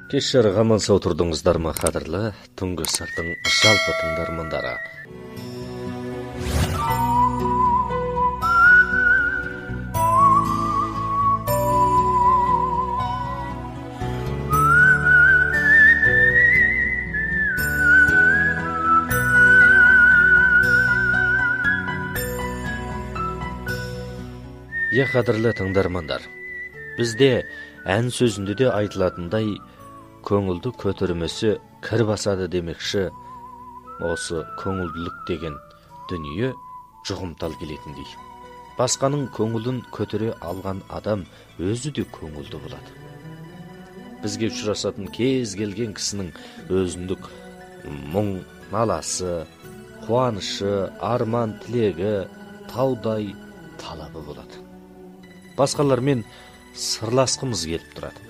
Кешір ғаман сау тұрдыңыздар ма, қадірлі түнгі сырдың жалпы тыңдармандары. Қадірлі тыңдармандар, бізде ән сөзінде де айтылатындай көңілді көтермесі кір басады демекші, осы көңілділік деген дүние жұғымтал келетіндей. Басқаның көңілін көтере алған адам өзі де көңілді болады. Бізге ұшырасатын кез келген кісінің өзіндік мұң, наласы, қуанышы, арман, тілегі, таудай талабы болады. Басқалармен сырласқымыз келіп тұрады.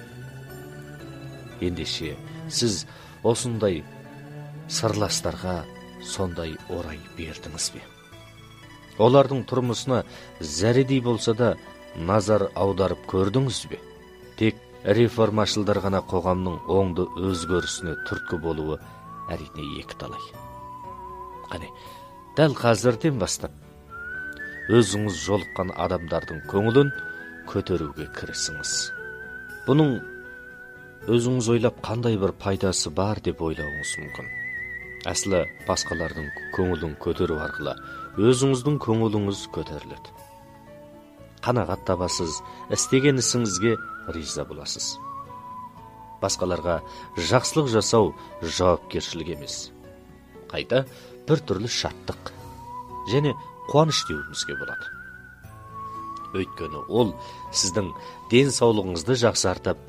Ендеше, сіз осындай сырластарға сондай орай бердіңіз бе? Олардың тұрмысына зәредей болса да назар аударып көрдіңіз бе? Тек реформашылдар ғана қоғамның оңды өзгерісіне түрткі болуы әрине екі талай. Қане, дәл қазірден бастап өзіңіз жолыққан адамдардың көңілін көтеруге кірісіңіз. Бұның өзіңіз ойлап қандай бір пайдасы бар деп ойлауыңыз мүмкін. Әсілі басқалардың көңілін көтеру арқылы өзіңіздің көңіліңіз көтеріледі. Қанағат табасыз, істеген ісіңізге риза боласыз. Басқаларға жақсылық жасау жауапкершілік емес. Қайта бір түрлі шаттық және қуаныш деуімізге болады. Өйткені ол сіздің денсаулығыңызды жақсартып,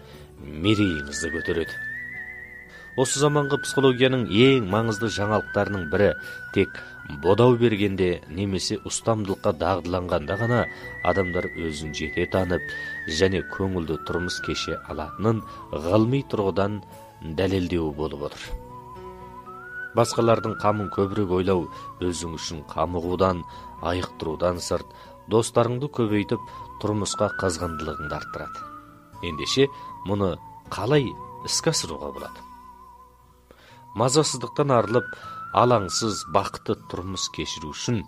мерейіңізді көтереді. Осы заманғы психологияның ең маңызды жаңалықтарының бірі тек бодау бергенде немесе ұстамдылыққа дағдыланғанда ғана адамдар өзін жете танып және көңілді тұрмыс кеше алатынын ғылыми тұрғыдан дәлелдеуі болып отыр. Басқалардың қамын көбірек ойлау өзің үшін қамығудан, айықтырудан сырт, достарыңды көбейтіп, тұрмысқа қызғындылығыңды арттырады. Ендеше, мұны қалай іске асыруға болады? Мазасыздықтан арылып, алаңсыз, бақытты тұрмыс кешіру үшін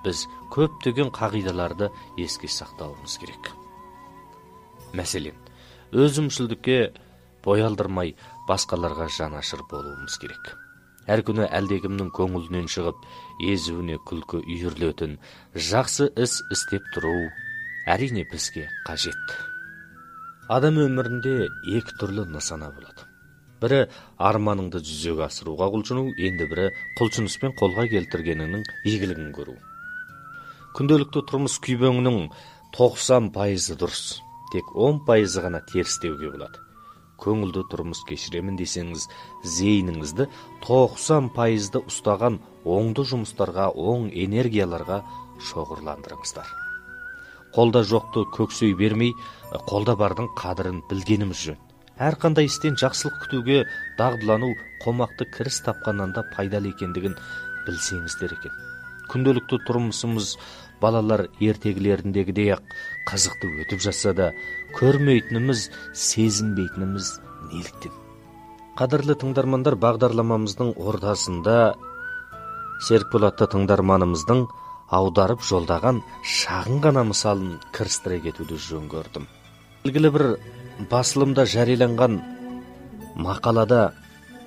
біз көптеген қағидаларды еске сақтауымыз керек. Мәселен, өзімшілдікке бой алдырмай, басқаларға жанашыр болуымыз керек. Әр күні әлдекімнің көңілінен шығып, езуіне күлкі үйірілетін жақсы іс істеп тұру әрине бізге қажет. Адам өмірінде екі түрлі нысана болады. Бірі арманыңды жүзеге асыруға құлшыну, енді бірі құлшыныспен қолға келтіргеніңнің игілігін көру. Күнделікті тұрмыс күйбеңінің 90% дұрыс, тек 10% ғана теріс деуге болады. Көңілді тұрмыс кешіремін десеңіз, зейініңізді 90% ұстаған оңды жұмыстарға, оң энергияларға шоғырландырыңыздар. Қолда жоқты көксей бермей, қолда бардың қадірін білгеніміз жөн. Әрқандай істен жақсылық күтуге дағдылану қомақты кіріс тапқаннан да пайдалы екендігін білсеңіздер екен. Күнделікті тұрмысымыз балалар ертегілеріндегідей-ақ қызықты өтіп жатса да, көрмейтініміз, сезінбейтініміз неліктен? Қадірлі тыңдармандар, бағдарламамыздың ортасында Серікболатты тыңдарманымыздың аударып жолдаған шағын ғана мысалын кірістіре кетуді жөн көрдім. Белгілі бір басылымда жарияланған мақалада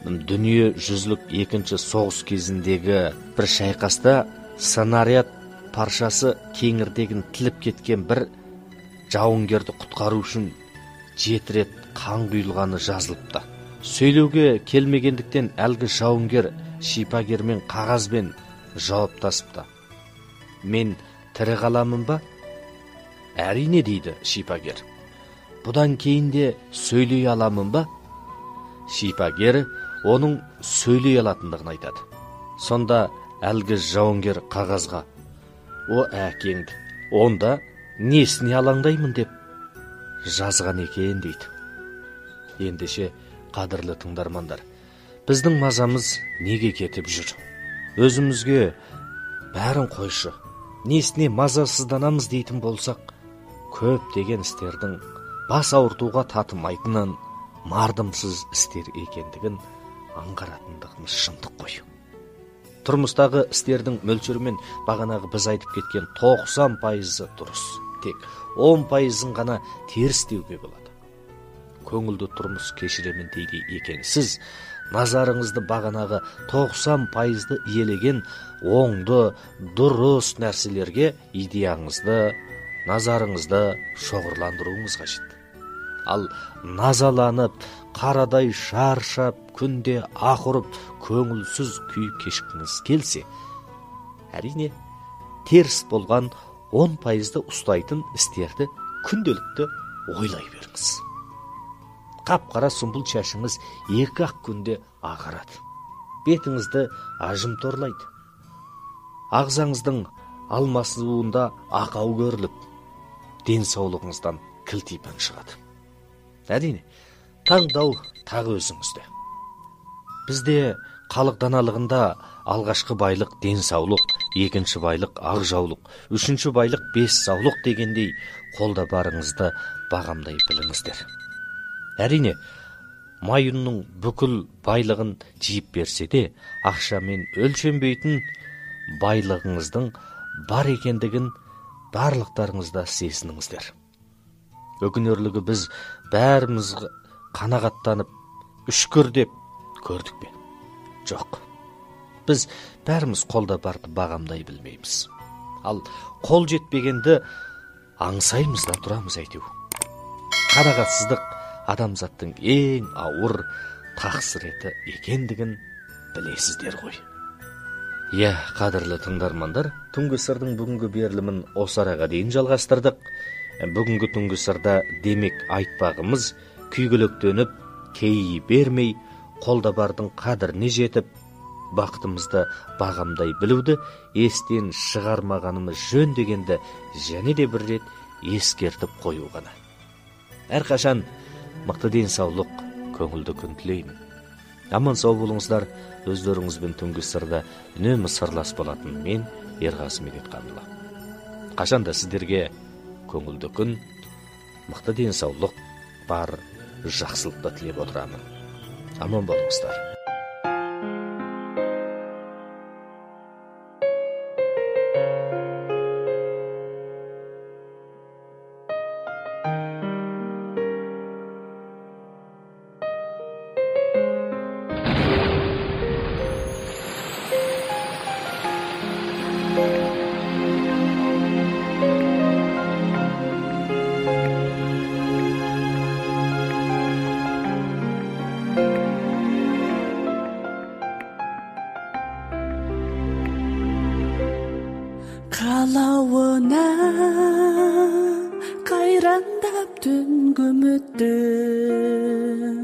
дүние жүзілік екінші соғыс кезіндегі бір шайқаста снаряд паршасы кеңірдегін тіліп кеткен бір жауынгерді құтқару үшін 7 рет қан құйылғаны жазылыпты. Сөйлеуге келмегендіктен әлгі жауынгер шипагермен қағазбен жауаптасыпты. Мен тірі қаламын ба? Әрине дейді шипагер. Бұдан кейін де сөйлей аламын ба? Шипагер оның сөйлей алатындығын айтады. Сонда әлгі жауынгер қағазға: о әкеңді, онда несіне алаңдаймын деп жазған екен дейді. Ендеше, қадірлі тыңдармандар, біздің мазамыз неге кетіп жүр? Өзімізге бәрін қойшы, несіне мазасызданамыз дейтін болсақ, көптеген істердің бас ауыртуға татымайтынын, мардымсыз істер екендігін аңғаратындығымыз шындық қой. Тұрмыстағы істердің мөлшерімен бағанағы біз айтып кеткен 90% дұрыс, тек 10%-ын ғана теріс деуге болады. Көңілді тұрмыс кешіремін дейді екенсіз, назарыңызды бағанағы 90%-ды иелеген оңды, дұрыс нәрселерге идеяңызды, назарыңызды шоғырландыруыңыз қажет. Ал назаланып, қарадай шаршап, күнде ақырып, көңілсіз күйіп кешкіңіз келсе, әрине, теріс болған 10%-ды ұстайтын істерді күнделікті ойлай беріңіз. Қап-қара сұмбыл шашыңыз 2-ақ күнде ағарады. Бетіңізді ажым торлайды. Ағзаңыздың алмасуында ақау көріліп, денсаулығыңыздан кілтипан шығады. Әрине, таңдау тағы өзіңізде. Бізде халық даналығында алғашқы байлық денсаулық, екінші байлық ақжаулық, үшінші байлық бессаулық дегендей қолда барыңызды бағамдай біліңіздер. Әрине, майынның бүкіл байлығын жиып берсе де, ақшамен өлшенбейтін байлығыңыздың бар екендігін барлықтарыңызда сезініңіздер. Өкінерлігі біз бәріміз қанағаттанып, үшкір деп көрдік пе? Жоқ. Біз бәріміз қолда барды бағамдай білмейміз. Ал қол жетпегенді аңсаймыз да тұрамыз әйтеу. Қанағатсыздық адамзаттың ең ауыр тақсіреті екендігін білесіздер ғой. Иә, қадірлі тыңдармандар, Түнгі сырдың бүгінгі берілімін осы араға дейін жалғастырдық. Бүгінгі түнгі сырда демек айтпағымыз күйгіліктеніп, кейі бермей, қолда бардың қадіріне жетіп, бақытымызды бағамдай білуді естен шығармағанымыз жөн дегенді және де бір рет ескертіп қою ғана. Әрқашан мықты денсаулық, көңілді күн тілеймін. Аман сау болыңыздар, өздеріңізбен түнгі сырда үнемі сырлас болатын мен Ерғазы Медетқанұлы. Қашанда сіздерге көңілді күн, мықты денсаулық бар жақсылықты тілеп отырамын. Аман болыңыздар. Қалауына қайрандап түнгі үміттің,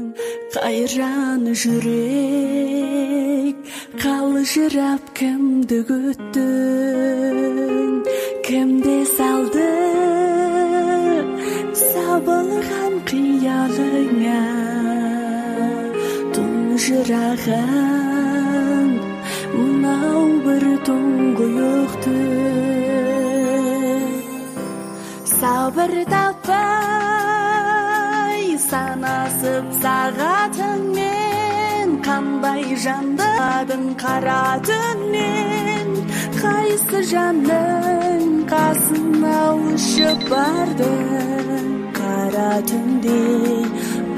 қайран жүрек қалжырап кімді күттің, кімде салды сабылған қиялыңа, тұнжыраған мынау бір тұңғиықты. Сабыр таппай санасып сағатыңмен, қандай жандадың қара түннен, қайсы жанның қасына ұшып бардың, қара түндей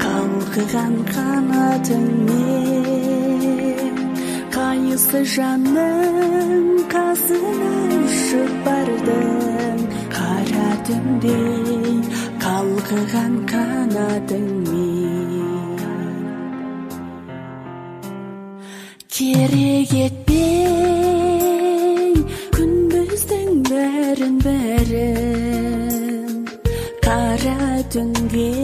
қалқыған қанатыңмен, қайсы жанның қасына ұшып бардың, қара түндей қалқыған қанатыңмен. Керек етпей күнбіздің бәрін, қара түнге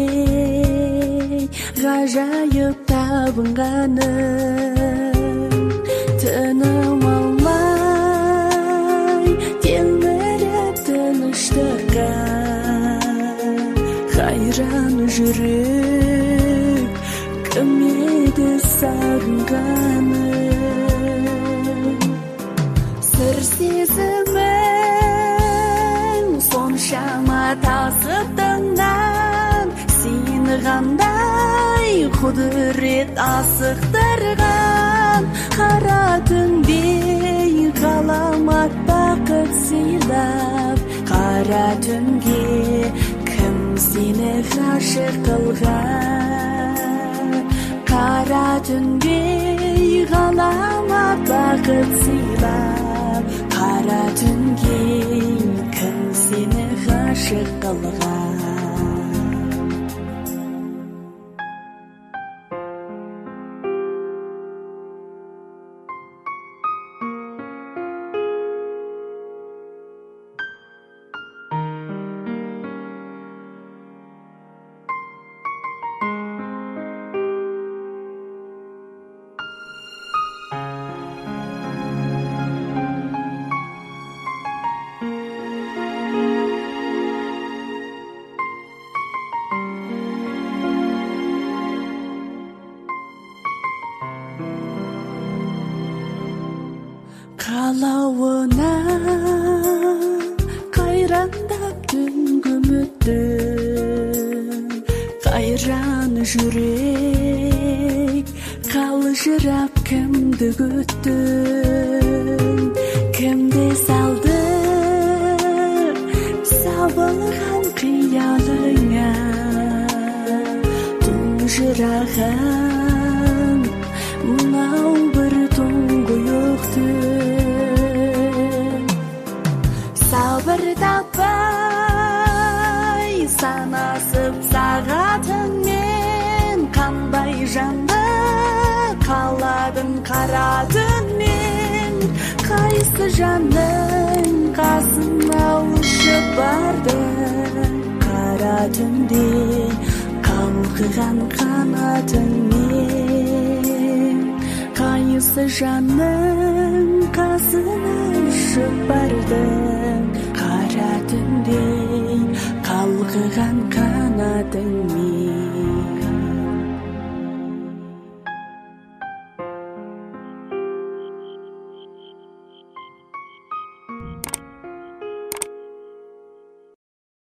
ғажайып табынғаның, тыным алмай телміріп тыныштыққа, қайран жүрек кім еді сағынғаның. Сыр сезімің соншама тасып тыңнан, сен қалқығандай құдірет асықтырған қара түнде ғаламат бақыт сыйлап қара түнге кім сені ғашық қылған қара түнде ғаламат бақыт сыйлап қара түнге кім сені ғашық қылған қалауына қайрандап түнгі үміттің қайран жүрек қалжырап кімді күттің кімді салды сабылған қиялыңа тұнжыраған мынау бір тұңғиықты сабыр таппай санасып сағатыңмен қандай жанды қаладың қара түнмен қайсы жанның қасына ұшып бардың қара түнде қалқыған қанатыңмен қайсы жанның қасына ұшып бардың қара түнде қалқыған қанатыңмен